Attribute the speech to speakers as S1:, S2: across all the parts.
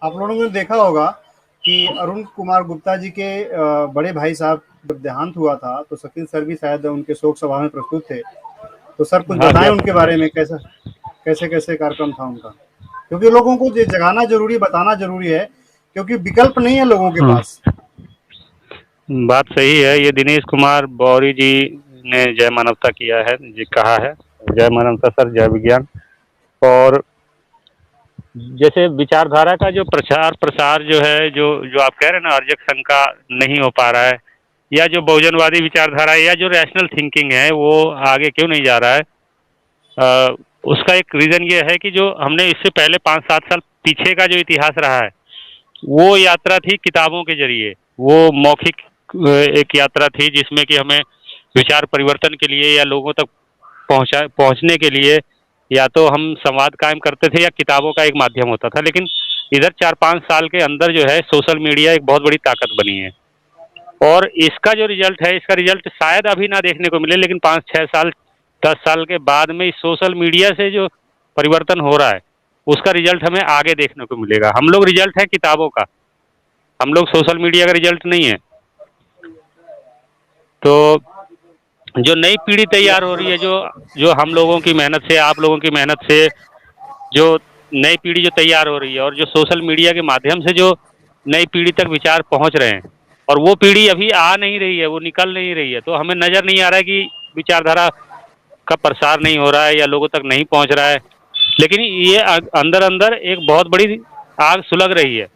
S1: आप लोगों ने देखा होगा कि अरुण कुमार गुप्ता जी के बड़े भाई साहब जब देहांत हुआ था तो शकील सर भी शायद उनके शोक सभा में प्रस्तुत थे। तो सर कुछ
S2: हाँ
S1: बताएं
S2: सर।
S1: उनके बारे में, कैसा कैसे कैसे कार्यक्रम था उनका, क्योंकि लोगों को ये जगाना जरूरी, बताना जरूरी है, क्योंकि विकल्प नहीं है लोगों के पास।
S2: बात सही है। ये दिनेश कुमार बौरी जी ने जय मानवता किया है जी, कहा है जय मानवता सर, जय विज्ञान। और जैसे विचारधारा का जो प्रचार प्रसार जो है, जो जो आप कह रहे हैं ना, अर्जक संघ का नहीं हो पा रहा है, या जो बहुजनवादी विचारधारा है या जो रैशनल थिंकिंग है वो आगे क्यों नहीं जा रहा है, उसका एक रीज़न ये है कि जो हमने इससे पहले 5-7 साल पीछे का जो इतिहास रहा है, वो यात्रा थी किताबों के जरिए। वो मौखिक एक यात्रा थी जिसमें कि हमें विचार परिवर्तन के लिए या लोगों तक पहुंचने के लिए या तो हम संवाद कायम करते थे या किताबों का एक माध्यम होता था। लेकिन इधर 4-5 साल के अंदर जो है सोशल मीडिया एक बहुत बड़ी ताकत बनी है, और इसका जो रिजल्ट है, इसका रिजल्ट शायद अभी ना देखने को मिले, लेकिन 5-6 साल 10 साल के बाद में इस सोशल मीडिया से जो परिवर्तन हो रहा है उसका रिजल्ट हमें आगे देखने को मिलेगा। हम लोग रिजल्ट है किताबों का, हम लोग सोशल मीडिया का रिजल्ट नहीं है। तो जो नई पीढ़ी तैयार हो रही है, जो जो हम लोगों की मेहनत से, आप लोगों की मेहनत से जो नई पीढ़ी जो तैयार हो रही है, और जो सोशल मीडिया के माध्यम से जो नई पीढ़ी तक विचार पहुंच रहे हैं, और वो पीढ़ी अभी आ नहीं रही है, वो निकल नहीं रही है, तो हमें नज़र नहीं आ रहा है कि विचारधारा का प्रसार नहीं हो रहा है या लोगों तक नहीं पहुंच रहा है। लेकिन ये अंदर अंदर एक बहुत बड़ी आग सुलग रही है,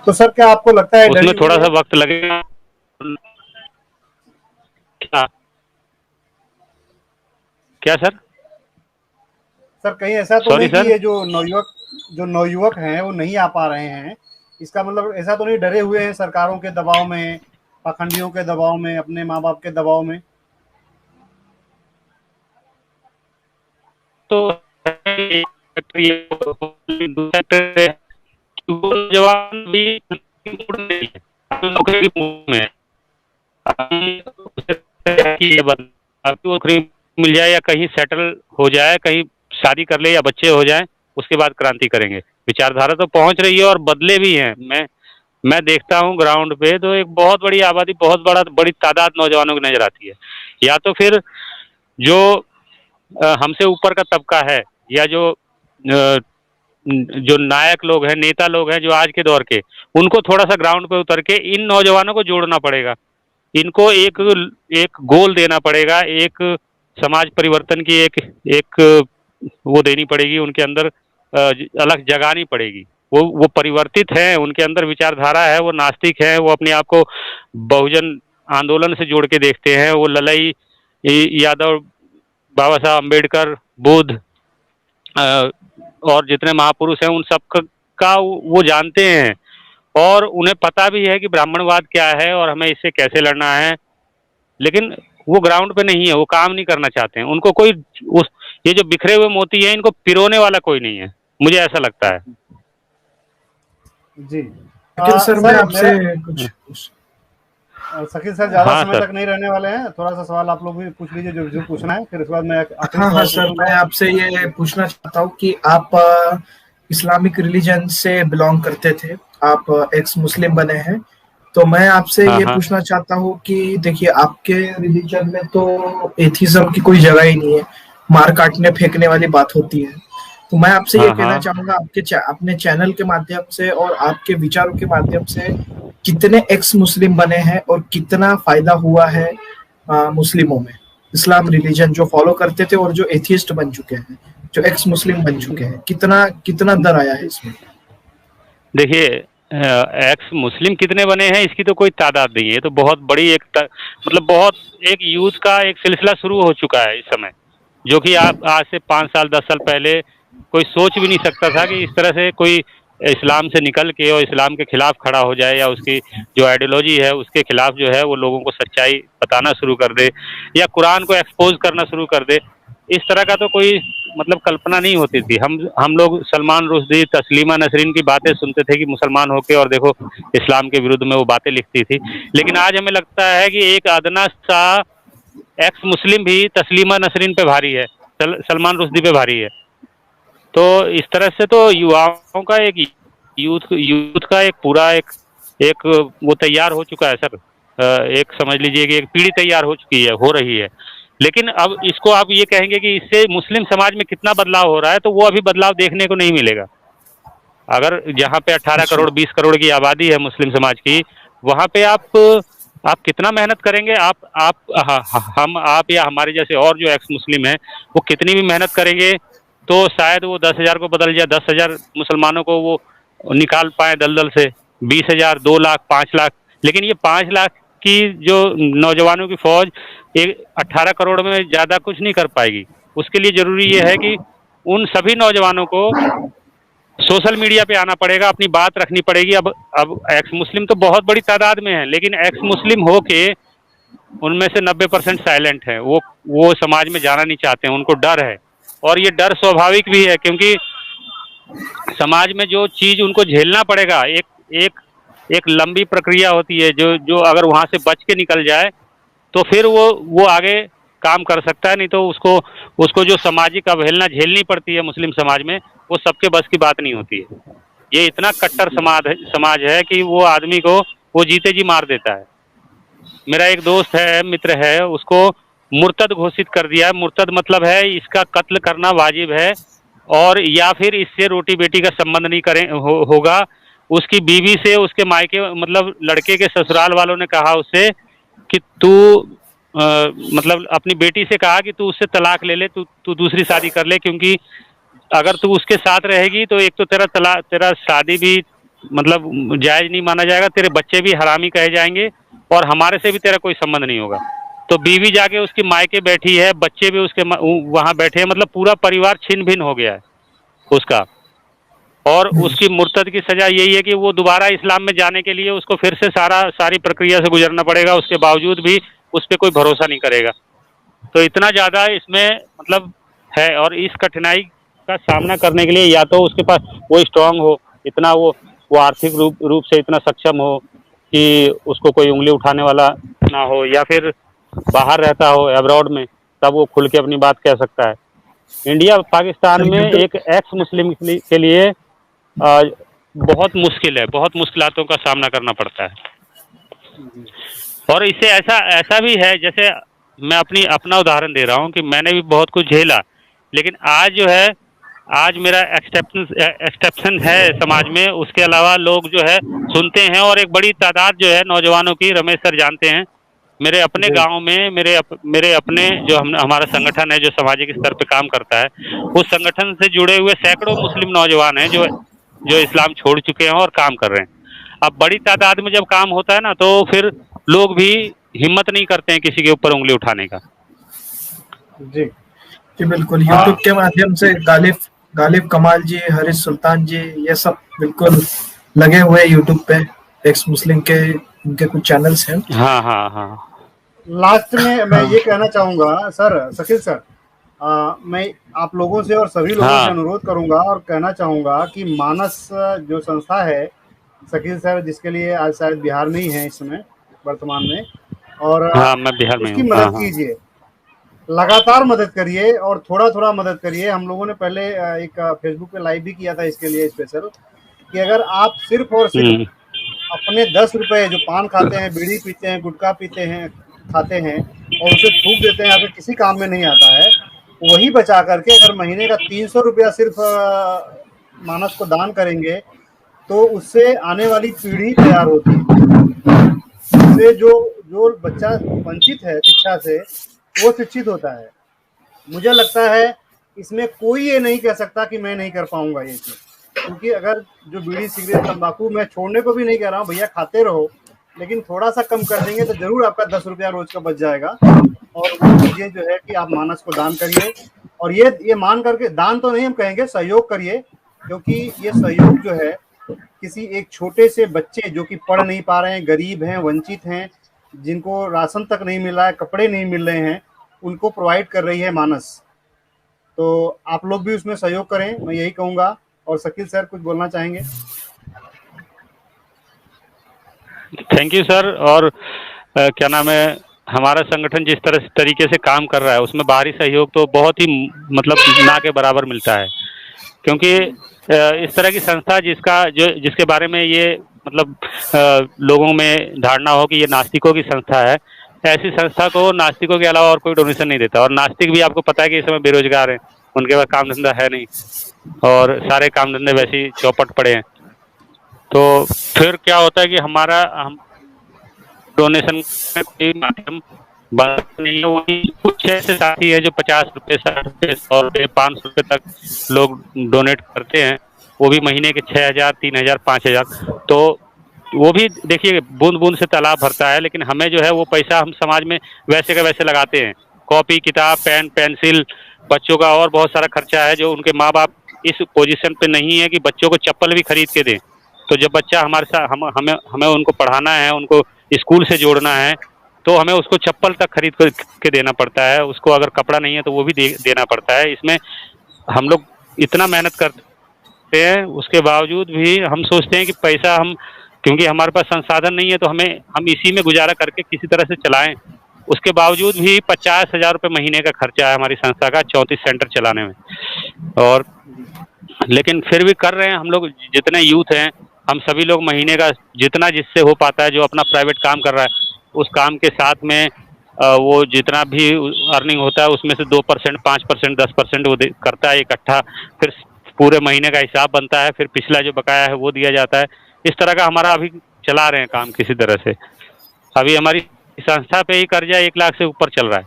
S1: तो सर क्या आपको लगता है
S2: उसमें
S1: डरी हुई
S2: थोड़ा
S1: है?
S2: सा वक्त लगेगा। क्या? क्या सर?
S1: सर कहीं ऐसा तो
S2: सॉरी
S1: नहीं कि
S2: सर।
S1: ये जो नवयुवक हैं वो नहीं आ पा रहे हैं, इसका मतलब ऐसा तो नहीं डरे हुए हैं सरकारों के दबाव में, पाखंडियों के दबाव में, अपने माँ बाप के दबाव में?
S2: तो जवान भी नौकरी में है। आपको नौकरी मिल जाए या कहीं सेटल हो जाए, कहीं शादी कर ले या बच्चे हो जाएं, उसके बाद क्रांति करेंगे। विचारधारा तो पहुंच रही है और बदले भी हैं। मैं देखता हूँ ग्राउंड पे तो एक बहुत बड़ी आबादी, बहुत बड़ी तादाद नौजवानों की नजर आती है। या तो फिर जो हमसे ऊपर का तबका है, या जो नायक लोग हैं, नेता लोग हैं जो आज के दौर के, उनको थोड़ा सा ग्राउंड पे उतर के इन नौजवानों को जोड़ना पड़ेगा। इनको एक एक गोल देना पड़ेगा, एक समाज परिवर्तन की एक एक वो देनी पड़ेगी उनके अंदर, अलग जगानी पड़ेगी। वो परिवर्तित हैं, उनके अंदर विचारधारा है, वो नास्तिक हैं, वो अपने आप को बहुजन आंदोलन से जोड़ के देखते हैं। वो ललई यादव, बाबा साहब अम्बेडकर, बुद्ध, और जितने महापुरुष हैं उन सब का वो जानते हैं, और उन्हें पता भी है कि ब्राह्मणवाद क्या है और हमें इससे कैसे लड़ना है। लेकिन वो ग्राउंड पे नहीं है, वो काम नहीं करना चाहते हैं। उनको कोई उस ये जो बिखरे हुए मोती हैं, इनको पिरोने वाला कोई नहीं है, मुझे ऐसा लगता है।
S1: जी।
S3: लेकिन सर मैं
S1: सर
S3: आपसे
S1: मेरा
S3: कुछ
S1: शकील सर ज़्यादा
S2: हाँ
S1: समय
S2: सर।
S1: तक नहीं रहने वाले हैं, थोड़ा सा सवाल आप लोग भी पूछ लीजिए जो जो पूछना है, फिर उसके बाद मैं आखिरी
S3: हाँ हाँ
S1: सवाल
S3: सर, मैं
S1: पूछूंगा।
S3: आपसे ये पूछना चाहता हूँ कि आप इस्लामिक रिलीजन से बिलोंग करते थे, आप एक्स मुस्लिम बने हैं, तो मैं आपसे
S2: हाँ
S3: ये
S2: हाँ
S3: पूछना चाहता हूँ कि देखिए आपके रिलीजन में तो एथिज्म की कोई जगह ही नहीं है, मार काटने फेंकने वाली बात होती है। तो मैं आपसे ये
S2: हाँ
S3: कहना
S2: हाँ।
S3: चाहूंगा अपने चैनल के माध्यम से और आपके विचारों के माध्यम से कितने एक्स मुस्लिम बने हैं और कितना फायदा हुआ है मुस्लिमों में, इस्लाम रिलीजन जो फॉलो करते थे और जो एथियस्ट बन चुके हैं, जो एक्स मुस्लिम बन चुके हैं, कितना कितना दर आया है इसमें?
S2: देखिए, एक्स मुस्लिम कितने बने हैं इसकी तो कोई तादाद नहीं है। ये तो बहुत बड़ी मतलब बहुत एक यूथ का एक सिलसिला शुरू हो चुका है इस समय, जो कि आप आज से 5 साल 10 साल पहले कोई सोच भी नहीं सकता था कि इस तरह से कोई इस्लाम से निकल के और इस्लाम के खिलाफ खड़ा हो जाए, या उसकी जो आइडियोलॉजी है उसके खिलाफ जो है वो लोगों को सच्चाई बताना शुरू कर दे, या कुरान को एक्सपोज करना शुरू कर दे। इस तरह का तो कोई मतलब कल्पना नहीं होती थी। हम लोग सलमान रुश्दी, तस्लीमा नसरीन की बातें सुनते थे कि मुसलमान होके और देखो इस्लाम के विरुद्ध में वो बातें लिखती थी। लेकिन आज हमें लगता है कि एक अदना सा एक्स मुस्लिम भी तस्लीमा नसरीन पे भारी है, सलमान रुश्दी पे भारी है। तो इस तरह से तो युवाओं का एक यूथ यूथ का एक पूरा एक वो तैयार हो चुका है सर। एक समझ लीजिए कि एक पीढ़ी तैयार हो चुकी है, हो रही है। लेकिन अब इसको आप ये कहेंगे कि इससे मुस्लिम समाज में कितना बदलाव हो रहा है, तो वो अभी बदलाव देखने को नहीं मिलेगा। अगर जहाँ पे 18
S3: अच्छा।
S2: करोड़ 20 करोड़ की आबादी है मुस्लिम समाज की, वहाँ पे आप कितना मेहनत करेंगे, हम आप या हमारे जैसे और जो एक्स मुस्लिम हैं, वो कितनी भी मेहनत करेंगे तो शायद वो 10,000 को बदल जाए, 10,000 मुसलमानों को वो निकाल पाए दलदल से, 20,000, 2 लाख, 5 लाख। लेकिन ये 5 लाख की जो नौजवानों की फौज एक 18 करोड़ में ज़्यादा कुछ नहीं कर पाएगी। उसके लिए ज़रूरी ये है कि उन सभी नौजवानों को सोशल मीडिया पे आना पड़ेगा, अपनी बात रखनी पड़ेगी। अब एक्स मुस्लिम तो बहुत बड़ी तादाद में है, लेकिन एक्स मुस्लिम हो के उनमें से 90% साइलेंट है। वो समाज में जाना नहीं चाहते हैं, उनको डर है। और ये डर स्वाभाविक भी है, क्योंकि समाज में जो चीज़ उनको झेलना पड़ेगा, एक एक एक लंबी प्रक्रिया होती है, जो जो अगर वहाँ से बच के निकल जाए तो फिर वो आगे काम कर सकता है। नहीं तो उसको उसको जो सामाजिक अवहेलना झेलनी पड़ती है मुस्लिम समाज में, वो सबके बस की बात नहीं होती है। ये इतना कट्टर समाज है कि वो आदमी को वो जीते जी मार देता है। मेरा एक दोस्त है, मित्र है, उसको मुर्तद घोषित कर दिया है। मुर्तद मतलब है इसका कत्ल करना वाजिब है, और या फिर इससे रोटी बेटी का संबंध नहीं होगा। उसकी बीवी से उसके मायके मतलब लड़के के ससुराल वालों ने कहा उससे कि तू मतलब अपनी बेटी से कहा कि तू उससे तलाक ले ले, तू दूसरी शादी कर ले, क्योंकि अगर तू उसके साथ रहेगी तो एक तो तेरा शादी भी मतलब जायज नहीं माना जाएगा, तेरे बच्चे भी हरामी कहे जाएंगे, और हमारे से भी तेरा कोई संबंध नहीं होगा। तो बीवी जाके उसकी मायके बैठी है, बच्चे भी उसके वहाँ बैठे हैं, मतलब पूरा परिवार छिन्न भिन्न हो गया है उसका। और उसकी मुर्तद की सजा यही है कि वो दोबारा इस्लाम में जाने के लिए उसको फिर से सारी प्रक्रिया से गुजरना पड़ेगा। उसके बावजूद भी उस पर कोई भरोसा नहीं करेगा। तो इतना ज़्यादा इसमें मतलब है, और इस कठिनाई का सामना करने के लिए या तो उसके पास वो स्ट्रांग हो, इतना वो आर्थिक रूप से इतना सक्षम हो कि उसको कोई उंगली उठाने वाला ना हो, या फिर बाहर रहता हो अब्रॉड में, तब वो खुल के अपनी बात कह सकता है। इंडिया पाकिस्तान में एक एक्स मुस्लिम के लिए बहुत मुश्किल है, बहुत मुश्किलातों का सामना करना पड़ता है। और इससे ऐसा भी है, जैसे मैं अपना उदाहरण दे रहा हूँ कि मैंने भी बहुत कुछ झेला, लेकिन आज जो है, आज मेरा एक्सेप्शन है समाज में। उसके अलावा लोग जो है सुनते हैं, और एक बड़ी तादाद जो है नौजवानों की, रमेश सर जानते हैं, मेरे अपने गांव में मेरे अपने जो हमारा संगठन है जो सामाजिक स्तर पे काम करता है, उस संगठन से जुड़े हुए सैकड़ों मुस्लिम नौजवान हैं जो इस्लाम छोड़ चुके हैं और काम कर रहे हैं। अब बड़ी तादाद में जब काम होता है ना, तो फिर लोग भी हिम्मत नहीं करते हैं किसी के ऊपर उंगली उठाने का।
S3: जी जी बिल्कुल। यूट्यूब के माध्यम से गालिब कमाल जी, हरीश सुल्तान जी, ये सब बिल्कुल लगे हुए यूट्यूब पे, एक्स मुस्लिम के उनके कुछ चैनल्स हैं।
S2: हाँ हाँ हाँ।
S1: लास्ट में मैं ये कहना चाहूँगा सर, शकील सर, मैं आप लोगों से और सभी लोगों से अनुरोध करूंगा और कहना चाहूँगा कि मानस जो संस्था है, शकील सर जिसके लिए आज शायद बिहार में ही है इस समय वर्तमान में, और
S2: मैं बिहार में
S1: उसकी मदद कीजिए, लगातार मदद करिए और थोड़ा थोड़ा मदद करिए। हम लोगों ने पहले एक फेसबुक पे लाइव भी किया था इसके लिए स्पेशल, कि अगर आप सिर्फ और सिर्फ अपने 10 रुपए जो पान खाते हैं, बीड़ी पीते हैं, गुटखा पीते हैं, खाते हैं और उसे थूक देते हैं या फिर किसी काम में नहीं आता है, वही बचा करके अगर महीने का 300 रुपया सिर्फ मानस को दान करेंगे, तो उससे आने वाली पीढ़ी तैयार होती है। उससे जो बच्चा वंचित है शिक्षा से, वो शिक्षित होता है। मुझे लगता है इसमें कोई ये नहीं कह सकता कि मैं नहीं कर पाऊंगा ये चीज़, क्योंकि अगर जो बीड़ी सिगरेट तंबाकू, मैं छोड़ने को भी नहीं कह रहा हूँ भैया, खाते रहो, लेकिन थोड़ा सा कम कर देंगे तो जरूर आपका 10 रुपया रोज का बच जाएगा। और वो चीजें जो है कि आप मानस को दान करिए, और ये मान करके, दान तो नहीं हम कहेंगे, सहयोग करिए, क्योंकि ये सहयोग जो है किसी एक छोटे से बच्चे जो कि पढ़ नहीं पा रहे हैं, गरीब हैं, वंचित हैं, जिनको राशन तक नहीं मिल रहा है, कपड़े नहीं मिल रहे हैं, उनको प्रोवाइड कर रही है मानस। तो आप लोग भी उसमें सहयोग करें, मैं यही कहूँगा। और शकील सर कुछ बोलना चाहेंगे?
S2: Thank you sir. और क्या नाम है, हमारा संगठन जिस तरीके से काम कर रहा है, उसमें बाहरी सहयोग तो बहुत ही मतलब ना के बराबर मिलता है। क्योंकि इस तरह की संस्था जिसके बारे में ये मतलब लोगों में धारणा हो कि ये नास्तिकों की संस्था है, ऐसी संस्था को नास्तिकों के अलावा और कोई डोनेशन नहीं देता। और नास्तिक भी आपको पता है कि इस समय बेरोजगार हैं, उनके पास काम धंधा है नहीं, और सारे काम धंधे वैसे ही चौपट पड़े हैं। तो फिर क्या होता है कि हम डोनेशन में कोई माध्यम बनता नहीं है। वही कुछ ऐसे साथी है जो 50 रुपये, 60 रुपये, 100 रुपये, 500 रुपये तक लोग डोनेट करते हैं, वो भी महीने के 6,000, 3,000, 5,000। तो वो भी देखिए बूंद बूंद से तालाब भरता है, लेकिन हमें जो है वो पैसा हम समाज में वैसे का वैसे लगाते हैं। कॉपी किताब, पेन पेंसिल, बच्चों का और बहुत सारा खर्चा है जो उनके माँ बाप इस पोजीशन पे नहीं है कि बच्चों को चप्पल भी खरीद के दें। तो जब बच्चा हमारे साथ हमें हमें उनको पढ़ाना है, उनको स्कूल से जोड़ना है, तो हमें उसको चप्पल तक खरीद के देना पड़ता है। उसको अगर कपड़ा नहीं है तो वो भी देना पड़ता है। इसमें हम लोग इतना मेहनत करते हैं, उसके बावजूद भी हम सोचते हैं कि पैसा हम, क्योंकि हमारे पास संसाधन नहीं है तो हम इसी में गुजारा करके किसी तरह से चलाएं। उसके बावजूद भी 50,000 रुपये महीने का खर्चा है हमारी संस्था का 34 सेंटर चलाने में। और लेकिन फिर भी कर रहे हैं हम लोग, जितने यूथ हैं हम सभी लोग महीने का जितना जिससे हो पाता है, जो अपना प्राइवेट काम कर रहा है उस काम के साथ में वो जितना भी अर्निंग होता है उसमें से 2%, 5%, 10% वो करता है इकट्ठा। फिर पूरे महीने का हिसाब बनता है, फिर पिछला जो बकाया है वो दिया जाता है। इस तरह का हमारा अभी चला रहे हैं काम किसी तरह से। अभी हमारी संस्था पे ही कर्जा 1 लाख से ऊपर चल रहा है,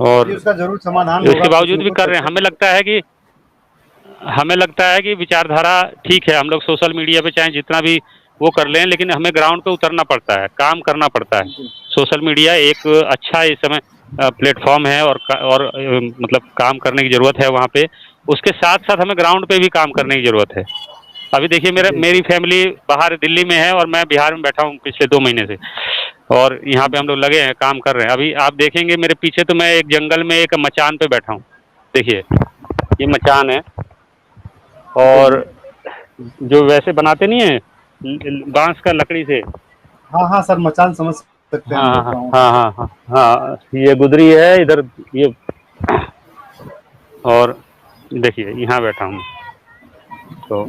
S2: और
S1: उसका जरूर समाधान
S2: इसके बावजूद भी कर रहे हैं। हमें लगता है कि विचारधारा ठीक है, हम लोग सोशल मीडिया पे चाहे जितना भी वो कर लें, लेकिन हमें ग्राउंड पे उतरना पड़ता है, काम करना पड़ता है। सोशल मीडिया एक अच्छा इस समय प्लेटफॉर्म है, और मतलब काम करने की ज़रूरत है वहाँ पे। उसके साथ साथ हमें ग्राउंड पे भी काम करने की ज़रूरत है। अभी देखिए मेरी फैमिली बाहर दिल्ली में है और मैं बिहार में बैठा हूँ पिछले 2 महीने से, और यहाँ पे हम लोग लगे हैं, काम कर रहे हैं। अभी आप देखेंगे मेरे पीछे तो मैं एक जंगल में एक मचान पे बैठा हूँ। देखिए ये मचान है, और जो वैसे बनाते नहीं है बांस का लकड़ी से।
S1: हाँ हाँ सर, मचान समझ सकते हैं हम
S2: हाँ
S1: लोग।
S2: हाँ हाँ हाँ हाँ, ये गुदरी है इधर ये, और देखिए यहाँ बैठा हूँ। तो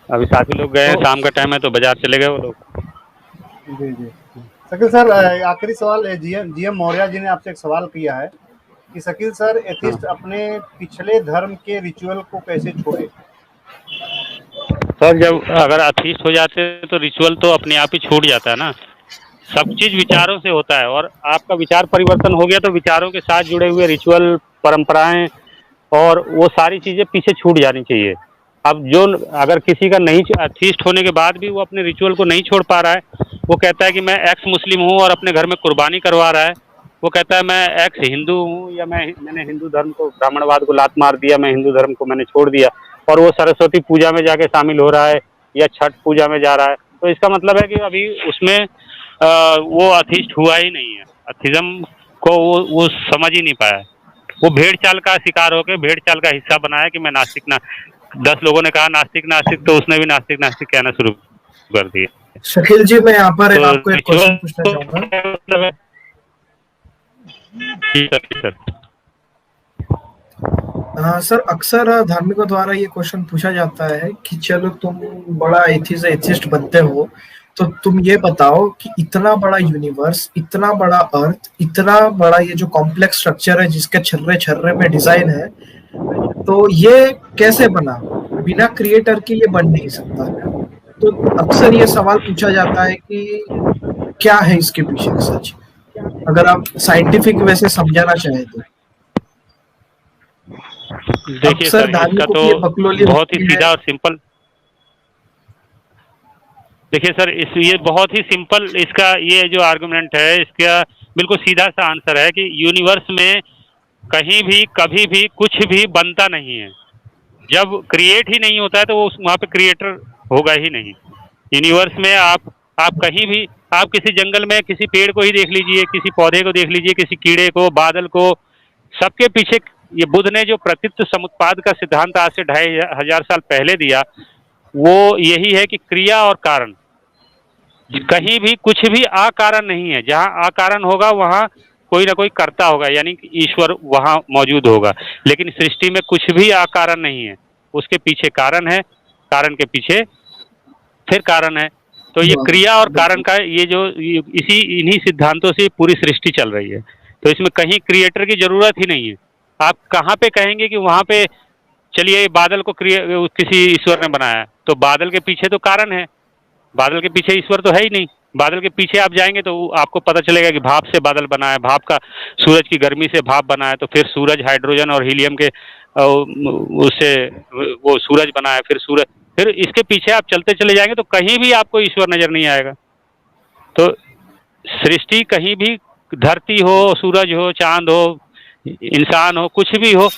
S2: अभी साथी लोग गए हैं, शाम का टाइम है तो बाजार चले गए वो लोग।
S1: जी जी। शकील सर, आखिरी सवाल जीएम मौर्य जी ने आपसे एक सवाल किया है कि शकील सर, एथिस्ट अपने पिछले धर्म के रिचुअल को कैसे छोड़े?
S2: सर जब अगर अथीस्ट हो जाते तो रिचुअल तो अपने आप ही छूट जाता है ना। सब चीज विचारों से होता है, और आपका विचार परिवर्तन हो गया तो विचारों के साथ जुड़े हुए रिचुअल, परंपराएं और वो सारी चीजें पीछे छूट जानी चाहिए। अब जो अगर किसी का नहीं, अथीस्ट होने के बाद भी वो अपने रिचुअल को नहीं छोड़ पा रहा है, वो कहता है कि मैं एक्स मुस्लिम हूँ और अपने घर में कुर्बानी करवा रहा है, वो कहता है मैं एक्स हिंदू हूँ, या मैंने हिंदू धर्म को, ब्राह्मणवाद को लात मार दिया, मैं हिंदू धर्म को मैंने छोड़ दिया, और वो सरस्वती पूजा में जाके शामिल हो रहा है या छठ पूजा में जा रहा है। तो इसका मतलब है कि अभी उसमें वो अथीस्ट हुआ ही नहीं है। अथिज्म को वो समझ ही नहीं पाया। वो भेड़ चाल का शिकार होकर भेड़ चाल का हिस्सा बनाया कि मैं नास्तिक ना, 10 लोगों ने कहा नास्तिक नास्तिक, तो उसने भी नास्तिक नास्तिक कहना शुरू कर दिया।
S3: शकील जी, मैं यहाँ पर
S2: तो
S3: आपको एक क्वेश्चन पूछना चाहूंगा।
S2: सर
S3: सर, अक्सर धार्मिकों द्वारा ये क्वेश्चन पूछा जाता है कि चलो तुम बड़ा एथिस्ट बनते हो, तो तुम ये बताओ कि इतना बड़ा यूनिवर्स, इतना बड़ा अर्थ, इतना बड़ा ये जो कॉम्प्लेक्स स्ट्रक्चर है जिसके छर्रे छर्रे में डिजाइन है, तो ये कैसे बना? बिना क्रिएटर के ये बन नहीं सकता। तो अक्सर ये सवाल पूछा जाता है कि क्या है इसके पीछे सच, अगर आप साइंटिफिक वैसे समझाना चाहें तो।
S2: देखिए सर, इसका तो बहुत ही सीधा और सिंपल, देखिए सर ये बहुत ही सिंपल, इसका ये जो आर्गुमेंट है इसका बिल्कुल सीधा सा आंसर है कि यूनिवर्स में कहीं भी कभी भी कुछ भी बनता नहीं है। जब क्रिएट ही नहीं होता है तो वो वहाँ पे क्रिएटर होगा ही नहीं। यूनिवर्स में आप कहीं भी, आप किसी जंगल में किसी पेड़ को ही देख लीजिए, किसी पौधे को देख लीजिए, किसी कीड़े को, बादल को, सबके पीछे ये बुद्ध ने जो प्रतीत समुत्पाद का सिद्धांत आज से 2500 साल पहले दिया, वो यही है कि क्रिया और कारण, कहीं भी कुछ भी अकारण नहीं है। जहाँ अकारण होगा वहाँ कोई ना कोई करता होगा, यानी कि ईश्वर वहाँ मौजूद होगा। लेकिन सृष्टि में कुछ भी अकारण नहीं है, उसके पीछे कारण है, कारण के पीछे फिर कारण है। तो ये क्रिया और कारण का इसी इन्हीं सिद्धांतों से पूरी सृष्टि चल रही है। तो इसमें कहीं क्रिएटर की जरूरत ही नहीं है। आप कहाँ पे कहेंगे कि वहाँ पे चलिए बादल को किसी ईश्वर ने बनाया, तो बादल के पीछे तो कारण है, बादल के पीछे ईश्वर तो है ही नहीं। बादल के पीछे आप जाएंगे तो आपको पता चलेगा कि भाप से बादल बना है, भाप का सूरज की गर्मी से भाप बना है, तो फिर सूरज हाइड्रोजन और हीलियम के उससे वो सूरज बना है, फिर इसके पीछे आप चलते चले जाएंगे तो कहीं भी आपको ईश्वर नजर नहीं आएगा। तो सृष्टि कहीं भी, धरती हो, सूरज हो, चांद हो, इंसान हो, कुछ भी हो,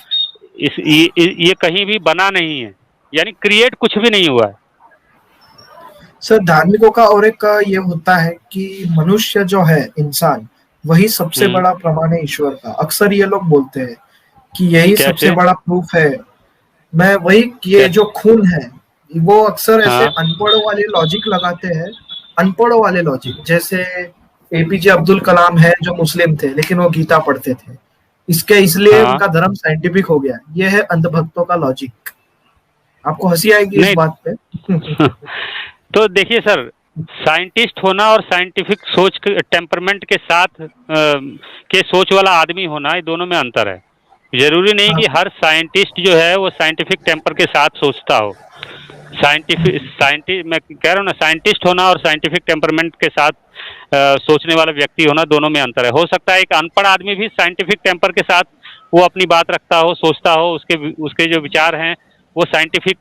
S2: ये कहीं भी बना नहीं है, यानी क्रिएट कुछ भी नहीं हुआ है।
S3: सर धार्मिकों का और एक ये होता है कि मनुष्य जो है, इंसान, वही सबसे बड़ा प्रमाण है ईश्वर का। अक्सर ये लोग बोलते हैं कि यही सबसे बड़ा प्रूफ है। मैं वही कि ये जो खून है, वो अक्सर ऐसे अनपढ़ों वाले लॉजिक लगाते हैं, अनपढ़ों वाले लॉजिक। जैसे एपीजे अब्दुल कलाम है जो मुस्लिम थे लेकिन वो गीता पढ़ते थे, इसलिए उनका धर्म साइंटिफिक हो गया। ये है अंधभक्तों का लॉजिक। आपको हंसी आएगी इस बात पे।
S2: तो देखिए सर, साइंटिस्ट होना और साइंटिफिक सोच के टेम्परमेंट के साथ के सोच वाला आदमी होना, ये दोनों में अंतर है। जरूरी नहीं कि हर साइंटिस्ट जो है वो साइंटिफिक टेम्पर के साथ सोचता हो। मैं कह रहा हूँ ना, साइंटिस्ट होना और साइंटिफिक टेम्परमेंट के साथ सोचने वाला व्यक्ति होना, दोनों में अंतर है। हो सकता है एक अनपढ़ आदमी भी साइंटिफिक टेम्पर के साथ वो अपनी बात रखता हो, सोचता हो, उसके जो विचार हैं वो साइंटिफिक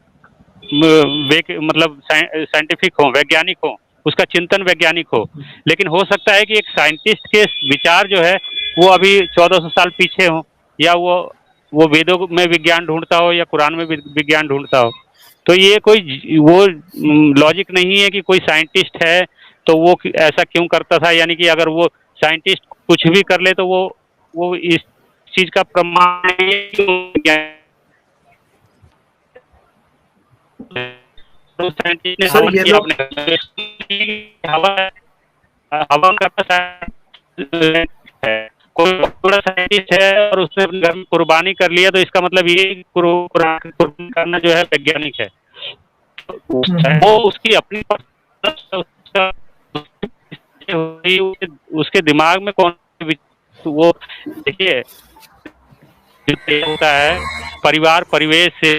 S2: मतलब साइंटिफिक हो, वैज्ञानिक हो, उसका चिंतन वैज्ञानिक हो। लेकिन हो सकता है कि एक साइंटिस्ट के विचार जो है वो अभी 1400 साल पीछे हो, या वो वेदों में विज्ञान ढूंढता हो या कुरान में विज्ञान ढूंढता हो। तो ये कोई वो लॉजिक नहीं है कि कोई साइंटिस्ट है तो वो ऐसा क्यों करता था, यानी कि अगर वो साइंटिस्ट कुछ भी कर ले तो वो इस चीज का प्रमाण तो साइंटिस्ट ने हवा है, कोई बड़ा साइंटिस्ट है और उसने अपने घर में कुर्बानी कर लिया, तो इसका मतलब ये कुर्बानी करना जो है वैज्ञानिक है। वो उसकी अपनी उसके दिमाग में कौन वो देखिए होता है, परिवार परिवेश से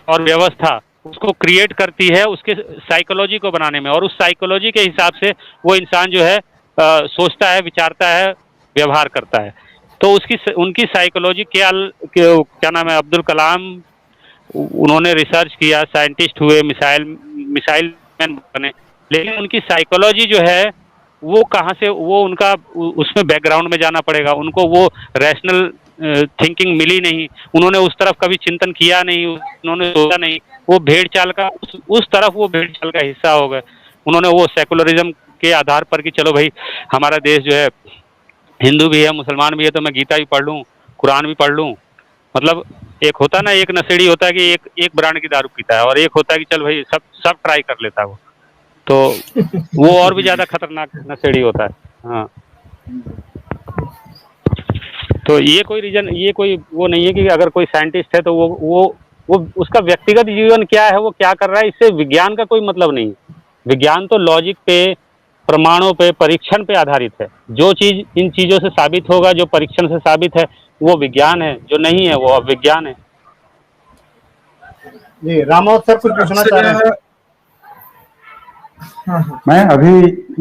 S2: और व्यवस्था उसको क्रिएट करती है उसके साइकोलॉजी को बनाने में, और उस साइकोलॉजी के हिसाब से वो इंसान जो है सोचता है, विचारता है, व्यवहार करता है। तो उनकी साइकोलॉजी क्या नाम है, अब्दुल कलाम, उन्होंने रिसर्च किया, साइंटिस्ट हुए, मिसाइल मैन बने, लेकिन उनकी साइकोलॉजी जो है वो कहाँ से, वो उनका उसमें बैकग्राउंड में जाना पड़ेगा। उनको वो रैशनल थिंकिंग मिली नहीं, उन्होंने उस तरफ कभी चिंतन किया नहीं, उन्होंने सोचा नहीं, वो भेड़ चाल का उस तरफ वो भेड़ चाल का हिस्सा हो गए। उन्होंने वो सेकुलरिज्म के आधार पर कि चलो भाई हमारा देश जो है हिंदू भी है, मुसलमान भी है, तो मैं गीता भी पढ़ लूँ, कुरान भी पढ़ लूँ। मतलब एक होता ना, एक नशेड़ी होता है कि एक ब्रांड की दारू पीता है, और एक होता है कि चल भाई सब ट्राई कर लेता है वो, तो वो और भी ज्यादा खतरनाक नशेड़ी होता है। हाँ, तो ये कोई वो नहीं है कि अगर कोई साइंटिस्ट है तो वो उसका व्यक्तिगत जीवन क्या है, वो क्या कर रहा है, इससे विज्ञान का कोई मतलब नहीं। विज्ञान तो लॉजिक पे, प्रमाणों पे, परीक्षण पे आधारित है। जो चीज इन चीजों से साबित होगा, जो परीक्षण से साबित है, वो विज्ञान है, जो नहीं है वो अविज्ञान है।
S1: जी रामावत सर कुछ पूछना चाह रहे हैं?
S4: मैं अभी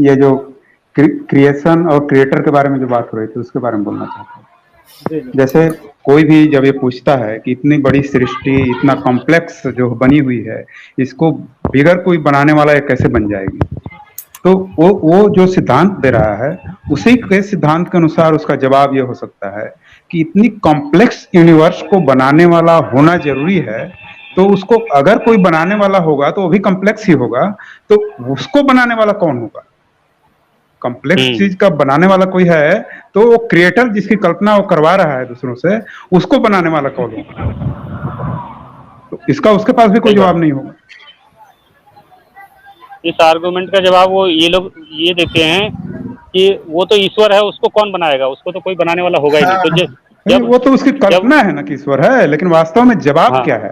S4: ये जो क्रिएशन और क्रिएटर के बारे में जो बात हो रही थी उसके बारे में बोलना चाहता हूँ। जैसे कोई भी जब ये पूछता है कि इतनी बड़ी सृष्टि, इतना कॉम्प्लेक्स जो बनी हुई है, इसको बिगर कोई बनाने वाला ये कैसे बन जाएगी, तो वो जो सिद्धांत दे रहा है उसी के सिद्धांत के अनुसार उसका जवाब ये हो सकता है कि इतनी कॉम्प्लेक्स यूनिवर्स को बनाने वाला होना जरूरी है। तो उसको अगर कोई बनाने वाला होगा तो वो भी कॉम्प्लेक्स ही होगा, तो उसको बनाने वाला कौन होगा? कॉम्प्लेक्स चीज का बनाने वाला कोई है तो वो क्रिएटर जिसकी कल्पना वो करवा रहा है दूसरों से, उसको बनाने वाला कौन होगा? तो इसका उसके पास भी कोई जवाब नहीं होगा।
S2: इस आर्गुमेंट का जवाब वो ये लोग ये देते हैं कि वो तो ईश्वर है, उसको कौन बनाएगा, उसको तो कोई बनाने वाला होगा ही नहीं। तो
S4: नहीं, वो तो उसकी कल्पना है ना कि ईश्वर है, लेकिन वास्तव में जवाब
S2: हाँ।
S4: क्या है?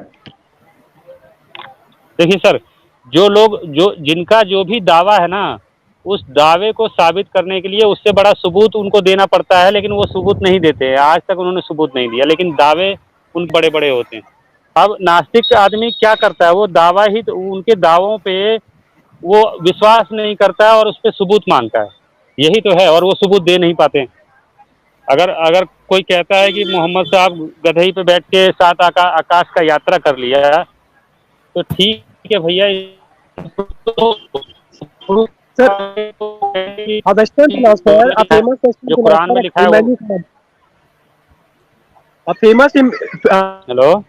S2: देखिए सर, जो लोग जिनका जो भी दावा है ना, उस दावे को साबित करने के लिए उससे बड़ा सबूत उनको देना पड़ता है, लेकिन वो सबूत नहीं देते हैं। आज तक उन्होंने सबूत नहीं दिया, लेकिन दावे उन बड़े बड़े होते हैं। अब नास्तिक आदमी क्या करता है, वो दावा ही तो, उनके दावों पे वो विश्वास नहीं करता है और उस पर सबूत मांगता है, यही तो है। और वो सबूत दे नहीं पाते। अगर अगर कोई कहता है कि मोहम्मद साहब गधे पे बैठ के 7 आकाश का यात्रा कर लिया, तो ठीक है भैया,
S5: Sir, a Western philosopher, a famous Western
S2: जो कुरान में लिखा है वो।
S5: philosopher, a famous
S2: हेलो,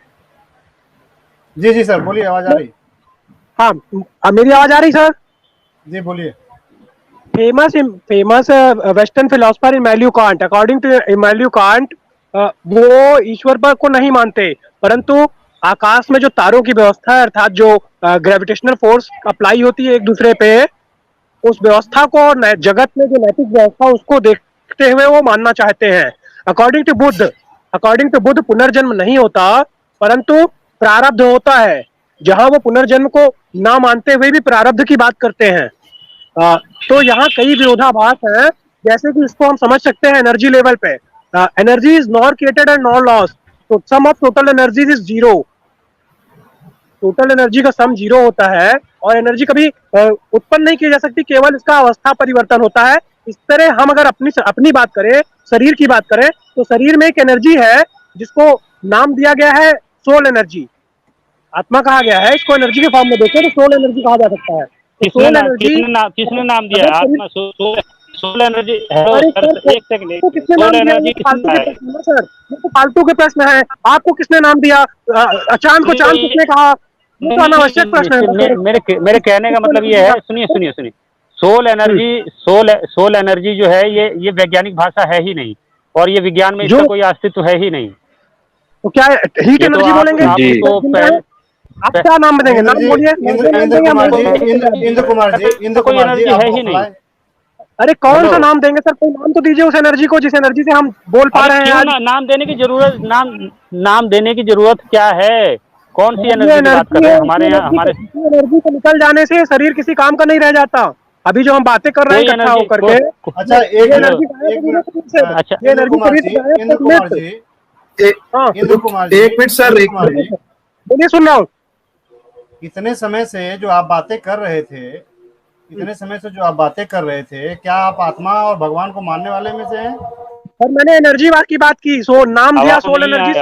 S1: जी जी सर बोलिए, आवाज आ रही?
S5: हाँ, मेरी आवाज आ रही सर?
S1: जी बोलिए।
S5: Famous western philosopher Immanuel Kant, according to Immanuel Kant, वो ईश्वर पर को नहीं मानते, परंतु आकाश में जो तारों की व्यवस्था है, अर्थात जो ग्रेविटेशनल फोर्स अप्लाई होती है एक दूसरे पे, उस व्यवस्था को और जगत में जो नैतिक व्यवस्था उसको देखते हुए वो मानना चाहते हैं। अकॉर्डिंग टू बुद्ध पुनर्जन्म नहीं होता, परंतु प्रारब्ध होता है, जहां वो पुनर्जन्म को ना मानते हुए भी प्रारब्ध की बात करते हैं। तो यहाँ कई विरोधाभास हैं, जैसे कि इसको हम समझ सकते हैं एनर्जी लेवल पे। Energy is not created and not lost, तो sum of total energy is zero. Total energy का सम जीरो होता है और एनर्जी कभी उत्पन्न नहीं की जा सकती, केवल इसका अवस्था परिवर्तन होता है। इस तरह हम अगर अपनी बात करें, शरीर की बात करें, तो शरीर में एक एनर्जी है जिसको नाम दिया गया है सोल एनर्जी, आत्मा कहा गया है। इसको एनर्जी के फॉर्म में देखें तो सोल एनर्जी कहा जा सकता है।
S2: किसने नाम दिया है आत्मा? Soul energy. एक सेकंड, सोल एनर्जी
S5: सर, ये तो फालतू के प्रश्न है। आपको किसने नाम दिया? चांद को चांद किसने कहा? ये तो अनावश्यक प्रश्न है।
S2: मेरे कहने का मतलब ये है, सुनिए, सोल एनर्जी जो है, ये वैज्ञानिक भाषा है ही नहीं, और ये विज्ञान में इसका कोई अस्तित्व है ही नहीं।
S5: तो क्या हीट एनर्जी बोलेंगे? आप क्या नाम देंगे? नाम बोलिए।
S1: इंद्र कुमार जी
S2: है ही नहीं।
S5: अरे कौन सा नाम देंगे सर? कोई नाम तो दीजिए उस एनर्जी को जिस एनर्जी से हम बोल पा रहे हैं।
S2: नाम देने की जरूरत, नाम देने की जरूरत क्या है? कौन सी एनर्जी की बात कर रहे हैं? हमारे
S5: एनर्जी से निकल जाने से शरीर किसी काम का नहीं रह जाता। अभी जो हम बातें कर रहे हैं इकट्ठा होकर के,
S1: अच्छा एक
S5: एनर्जी
S3: एक मिनट सर, एक मिनट
S5: बोलिए, सुन रहा हूँ।
S1: इतने समय से जो आप बातें कर रहे थे, क्या आप आत्मा और भगवान को मानने वाले में से हैं?
S5: सर मैंने एनर्जी की बात की, सो नाम दिया सोल एनर्जी।